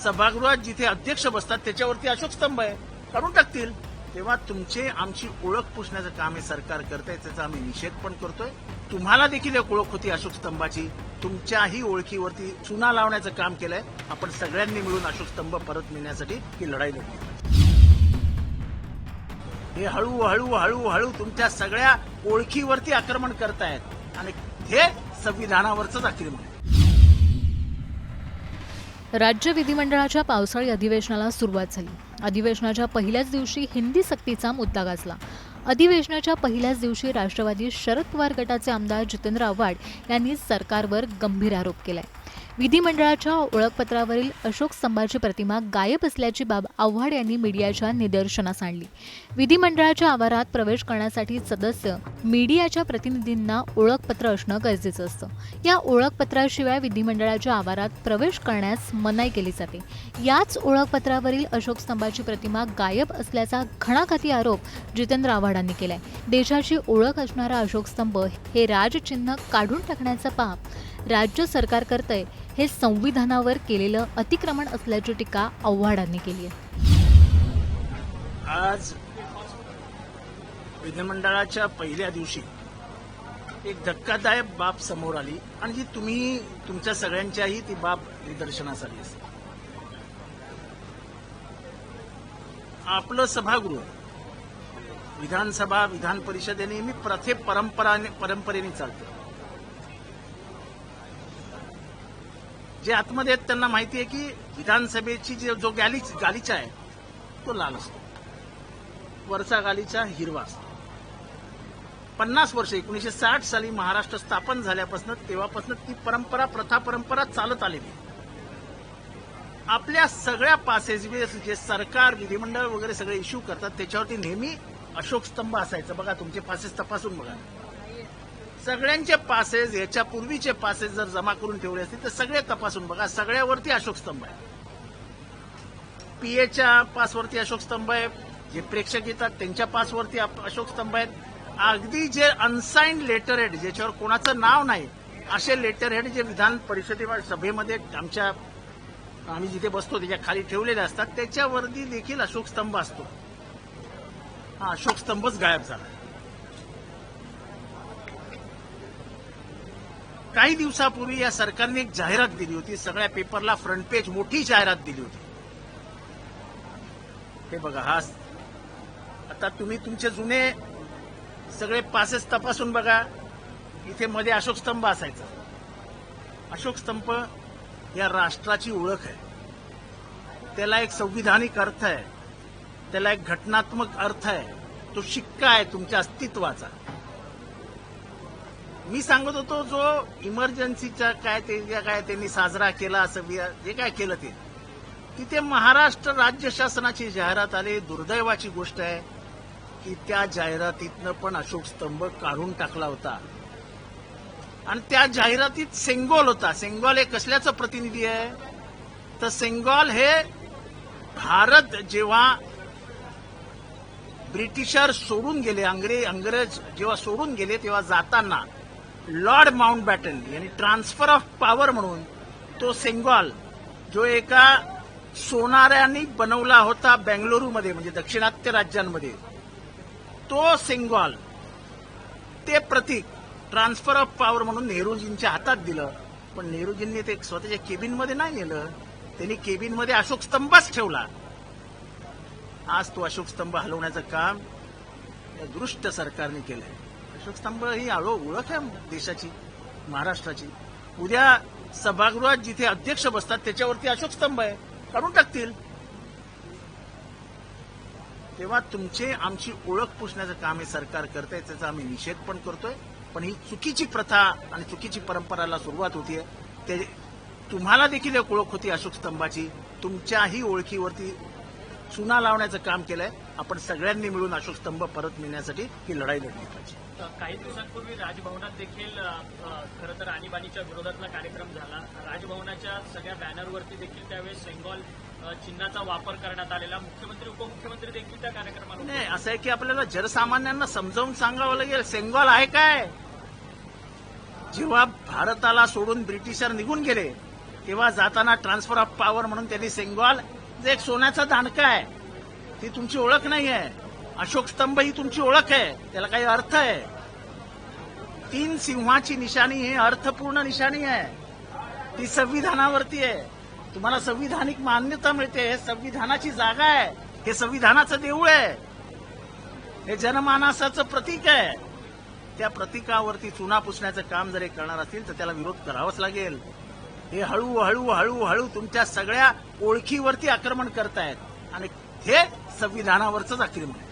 सभागृहात जिथे अध्यक्ष बसतात त्याच्यावरती अशोक स्तंभ आहे, काढून टाकतील. तेव्हा तुमचे आमची ओळख पुसण्याचं काम हे सरकार करतंय, त्याचा आम्ही निषेध पण करतोय. तुम्हाला देखील एक ओळख होती अशोक स्तंभाची, तुमच्याही ओळखीवरती चुना लावण्याचं काम केलंय. आपण सगळ्यांनी मिळून अशोक स्तंभ परत मिळण्यासाठी ही लढाई लढली. हे हळू तुमच्या सगळ्या ओळखीवरती आक्रमण करतायत आणि हे संविधानावरच आक्रमण आहे. राज्य विधिमंडळाच्या पावसाळी अधिवेशनाला सुरुवात झाली. अधिवेशनाच्या पहिल्याच दिवशी हिंदी सक्तीचा मुद्दा गाजला. अधिवेशनाच्या पहिल्याच दिवशी राष्ट्रवादी शरद पवार गटाचे आमदार जितेंद्र आव्हाड यांनी सरकारवर गंभीर आरोप केलाय. विधिमंडळाच्या ओळखपत्रावरील अशोक स्तंभाची प्रतिमा गायब असल्याची बाब आव्हाड यांनी मीडियाच्या निदर्शनास आणली. विधिमंडळाच्या आवारात प्रवेश करण्यासाठी सदस्य मीडियाच्या प्रतिनिधींना ओळखपत्र असणं गरजेचं असतं. या ओळखपत्राशिवाय विधिमंडळाच्या आवारात प्रवेश करण्यास मनाई केली जाते. याच ओळखपत्रावरील अशोक स्तंभाची प्रतिमा गायब असल्याचा घणाघाती आरोप जितेंद्र आव्हाडांनी केलाय. देशाची ओळख असणारा अशोक स्तंभ हे राजचिन्ह काढून टाकण्याचं पाप राज्य सरकार करतंय, हे संविधानावर केलेलं अतिक्रमण असल्याची टीका आव्हाडांनी केली आहे. आज विधिमंडळाच्या पहिल्या दिवशी एक धक्कादायक बाब समोर आली आणि जी तुम्ही तुमच्या सगळ्यांच्याही ती बाब निदर्शनास आली असेल. आपलं सभागृह विधानसभा विधान परिषद नेहमी परंपरेने चालतं. जे आतमध्ये आहेत त्यांना माहिती आहे की विधानसभेची जो गालिचा आहे तो लाल असतो, वरचा गालिचा हिरवा असतो. 50 वर्ष 1960 साली महाराष्ट्र स्थापन झाल्यापासून तेव्हापासून ती परंपरा चालत आलेली. आपल्या सगळ्या पासेस जे सरकार विधिमंडळ वगैरे सगळे इश्यू करतात त्याच्यावरती नेहमी अशोक स्तंभ असायचं. बघा तुमचे पासेस तपासून बघा, सगळ्यांचे पासेस याच्या पूर्वीचे पासेस जर जमा करून ठेवले असतील तर सगळे तपासून बघा, सगळ्यावरती अशोक स्तंभ आहे. पीएच्या पासवरती अशोक स्तंभ आहे, जे प्रेक्षक येतात त्यांच्या पासवरती अशोक स्तंभ आहेत. अगदी जे अनसाइन्ड लेटर हेड ज्याच्यावर कोणाचं नाव नाही असे लेटर हेड जे विधान परिषदेमध्ये सभेमध्ये आम्ही जिथे बसतो त्याच्या खाली ठेवलेले असतात त्याच्यावरती देखील अशोक स्तंभ असतो. हा अशोक स्तंभच गायब झाला. काही दिवसापूर्वी या सरकारने एक जाहिरात दिली होती, सगळ्या पेपरला फ्रंट पेज मोठी जाहिरात दिली होती. हे बघा, हा आता तुम्ही तुमचे जुने सगळे पासेस तपासून बघा, इथे मध्ये अशोक स्तंभ असायचा. अशोक स्तंभ या राष्ट्राची ओळख आहे, त्याला एक संविधानिक अर्थ आहे, त्याला एक घटनात्मक अर्थ आहे, तो शिक्का आहे तुमच्या अस्तित्वाचा. मी सांगत होतो जो इमर्जन्सीचा काय त्यांनी साजरा केला असं जे काय केलं ते तिथे महाराष्ट्र राज्य शासनाची जाहिरात आली. दुर्दैवाची गोष्ट आहे की त्या जाहिरातीतनं पण अशोक स्तंभ काढून टाकला होता आणि त्या जाहिरातीत सेंगॉल होता. सेंगॉल हे कसल्याचं प्रतिनिधी आहे तर सेंगॉल हे भारत जेव्हा ब्रिटिशर सोडून गेले, अंग्रेज जेव्हा सोडून गेले तेव्हा जाताना लॉर्ड माउंटबॅटन यांनी ट्रान्सफर ऑफ पॉवर म्हणून तो सेंगॉल जो एका सोनाऱ्यांनी बनवला होता बेंगलुरूमध्ये म्हणजे दाक्षिणात्य राज्यांमध्ये, तो सेंगॉल ते प्रतीक ट्रान्सफर ऑफ पॉवर म्हणून नेहरूजींच्या हातात दिलं. पण नेहरूजींनी ते स्वतःच्या केबिनमध्ये नाही नेलं, त्यांनी केबिनमध्ये अशोक स्तंभच ठेवला. आज तो अशोक स्तंभ हलवण्याचं काम या दुष्ट सरकारने केलंय. अशोक स्तंभ ही ओळख आहे देशाची, महाराष्ट्राची. उद्या सभागृहात जिथे अध्यक्ष बसतात त्याच्यावरती अशोक स्तंभ आहे, काढून टाकतील. तेव्हा तुमचे आमची ओळख पुसण्याचं काम हे सरकार करतंय, त्याचा आम्ही निषेध पण करतोय. पण ही चुकीची प्रथा आणि चुकीची परंपराला सुरुवात होतीये. ते तुम्हाला देखील एक ओळख होती अशोक स्तंभाची, तुमच्याही ओळखीवरती चुना लावण्याचं काम केलंय. आपण सगळ्यांनी मिळून अशोक स्तंभ परत मिळण्यासाठी ही लढाई लढली पाहिजे. काही दिवसांपूर्वी राजभवनात देखील खरं तर आणीबाणीच्या विरोधातला कार्यक्रम झाला. राजभवनाच्या सगळ्या बॅनरवरती देखील त्यावेळेस सेंगॉल चिन्हाचा वापर करण्यात आलेला. मुख्यमंत्री उपमुख्यमंत्री देखील त्या कार्यक्रमाला नाही. असं आहे की आपल्याला जनसामान्यांना समजावून सांगावं लागेल सेंगॉल आहे काय. जेव्हा भारताला सोडून ब्रिटिशर निघून गेले तेव्हा जाताना ट्रान्सफर ऑफ पॉवर म्हणून त्यांनी सेंगॉल जे एक सोन्याचा दांडका आहे, ती तुमची ओळख नाही आहे. अशोक स्तंभ ही तुमची ओळख आहे, त्याला काही अर्थ आहे. 3 सिंहाची निशाणी ही अर्थपूर्ण निशाणी आहे, ती संविधानावरती आहे. तुम्हाला संविधानिक मान्यता मिळते, हे संविधानाची जागा आहे, हे संविधानाचं देऊळ आहे, हे जनमानसाचं प्रतीक आहे. त्या प्रतीकावरती चुना पुसण्याचं काम जर हे करणार असतील तर त्याला विरोध करावाच लागेल. हे हळूहळू हळूहळू तुमच्या सगळ्या ओळखीवरती आक्रमण करतायत आणि हे संविधानावरच आक्रमण आहे.